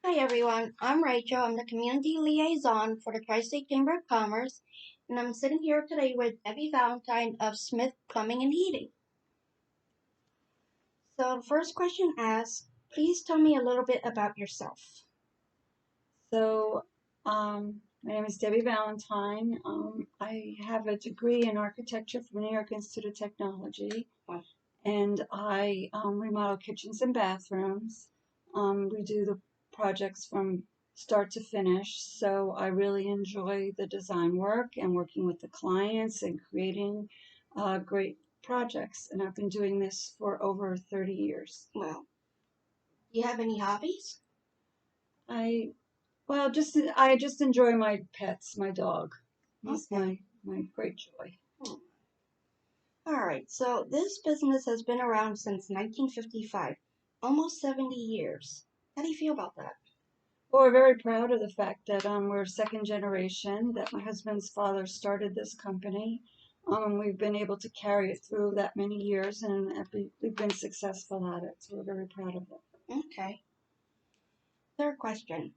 Hi everyone, I'm Rachel. I'm the Community Liaison for the Tri-State Chamber of Commerce, and I'm sitting here today with Debbie Valentine of Smith Plumbing and Heating. So the first question asks, please tell me a little bit about yourself. So, my name is Debbie Valentine. I have a degree in architecture from New York Institute of Technology, and I remodel kitchens and bathrooms. We do the projects from start to finish, so I really enjoy the design work and working with the clients and creating great projects. And I've been doing this for over 30 years. Well, do you have any hobbies? I I just enjoy my pets, my dog. He's Okay. my great joy. Alright, so this business has been around since 1955, almost 70 years. How do you feel about that? Well, we're very proud of the fact that we're second generation, that my husband's father started this company. We've been able to carry it through that many years, and we've been successful at it, so we're very proud of it. Okay. Third question.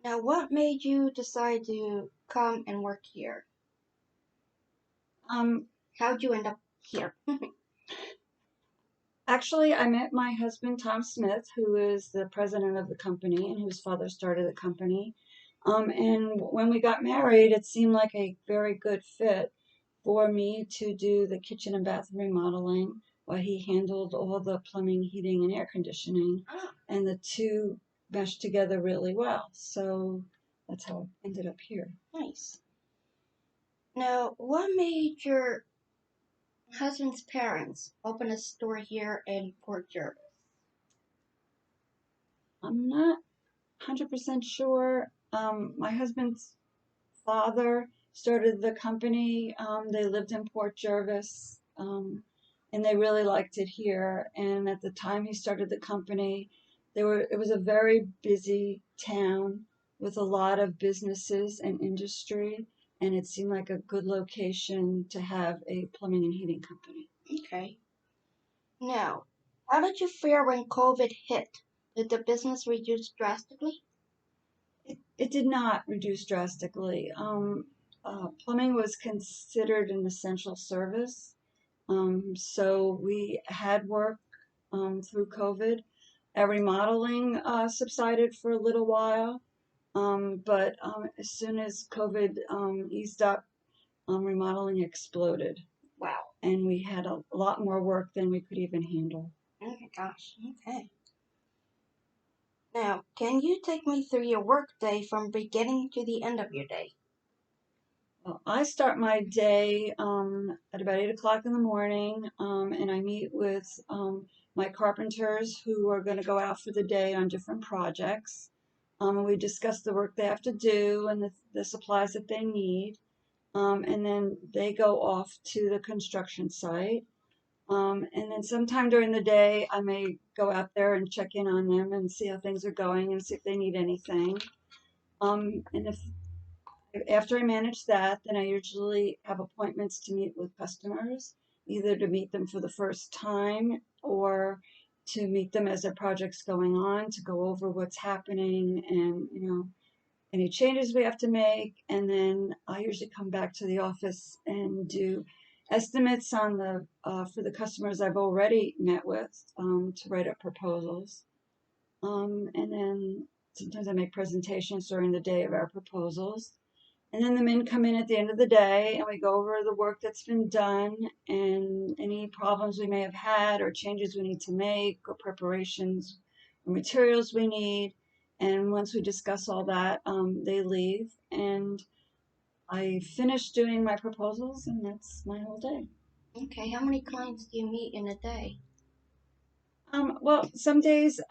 Now, what made you decide to come and work here? Um, How'd you end up here? Actually, I met my husband, Tom Smith, who is the president of the company and whose father started the company. And when we got married, it seemed like a very good fit for me to do the kitchen and bathroom remodeling while he handled all the plumbing, heating, and air conditioning. Ah, And the two meshed together really well. So that's how I ended up here. nice. Now, what made your husband's parents open a store here in Port Jervis? I'm not 100% sure. My husband's father started the company. They lived in Port Jervis, and they really liked it here. And at the time he started the company, it was a very busy town with a lot of businesses and industry, and it seemed like a good location to have a plumbing and heating company. Okay. Now, how did you fare when COVID hit? Did the business reduce drastically? It did not reduce drastically. Plumbing was considered an essential service. So we had work through COVID. Our remodeling subsided for a little while, but as soon as COVID eased up, remodeling exploded, Wow. and we had a lot more work than we could even handle. Oh my gosh. Okay. Now, can you take me through your workday from beginning to the end of your day? Well, I start my day at about 8 o'clock in the morning, and I meet with my carpenters who are going to go out for the day on different projects. And we discuss the work they have to do and the supplies that they need. And then they go off to the construction site. And then sometime during the day, I may go out there and check in on them and see how things are going and see if they need anything. And if after I manage that, then I usually have appointments to meet with customers, either to meet them for the first time or to meet them as their project's going on, to go over what's happening and, any changes we have to make. And then I usually come back to the office and do estimates on for the customers I've already met with, to write up proposals. And then sometimes I make presentations during the day of our proposals. And then the men come in at the end of the day and we go over the work that's been done and any problems we may have had or changes we need to make or preparations or materials we need. And once we discuss all that, they leave and I finish doing my proposals, and that's my whole day. Okay, how many clients do you meet in a day? Well, some days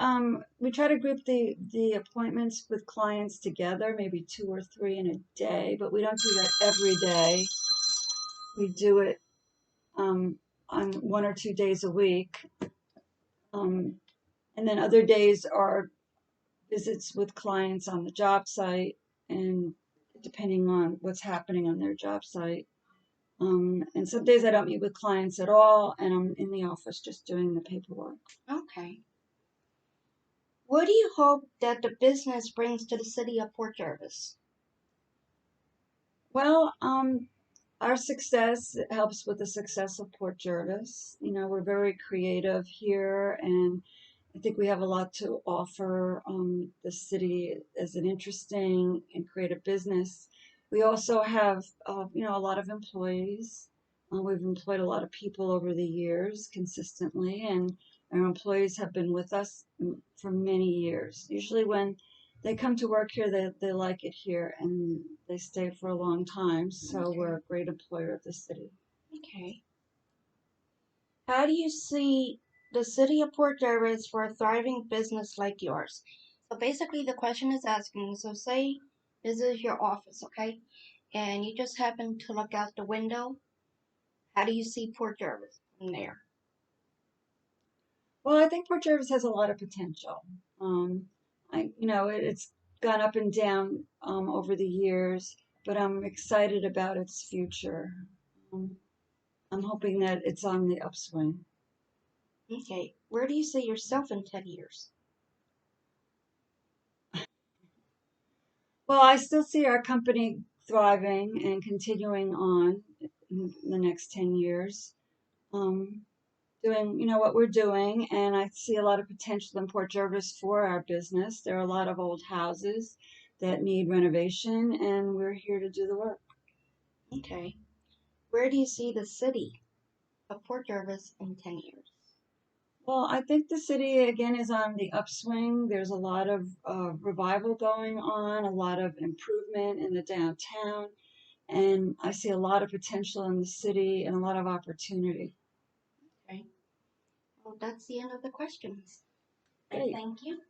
we try to group the appointments with clients together, maybe two or three in a day, but we don't do that every day. We do it on 1 or 2 days a week. Um, and then other days are visits with clients on the job site and depending on what's happening on their job site. And some days I don't meet with clients at all and I'm in the office just doing the paperwork. Okay. What do you hope that the business brings to the city of Port Jervis? Well, our success helps with the success of Port Jervis. You know, we're very creative here, and I think we have a lot to offer the city as an interesting and creative business. We also have, a lot of employees. We've employed a lot of people over the years consistently, and our employees have been with us for many years. Usually, when they come to work here, they like it here and they stay for a long time. So, we're Okay. a great employer of the city. Okay. How do you see the city of Port Jervis for a thriving business like yours? So basically, the question is asking, so say this is your office, okay? And you just happen to look out the window. How do you see Port Jervis from there? Well, I think Port Jervis has a lot of potential. It's gone up and down over the years, but I'm excited about its future. Um, I'm hoping that it's on the upswing. Okay. Where do you see yourself in 10 years? Well, I still see our company thriving and continuing on in the next 10 years, doing, what we're doing. And I see a lot of potential in Port Jervis for our business. There are a lot of old houses that need renovation, and we're here to do the work. Okay. Where do you see the city of Port Jervis in 10 years? Well, I think the city again is on the upswing. There's a lot of revival going on, a lot of improvement in the downtown, and I see a lot of potential in the city and a lot of opportunity. Okay. Well, that's the end of the questions. I Great. thank you.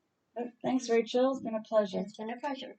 Thanks, Rachel. It's been a pleasure. It's been a pleasure.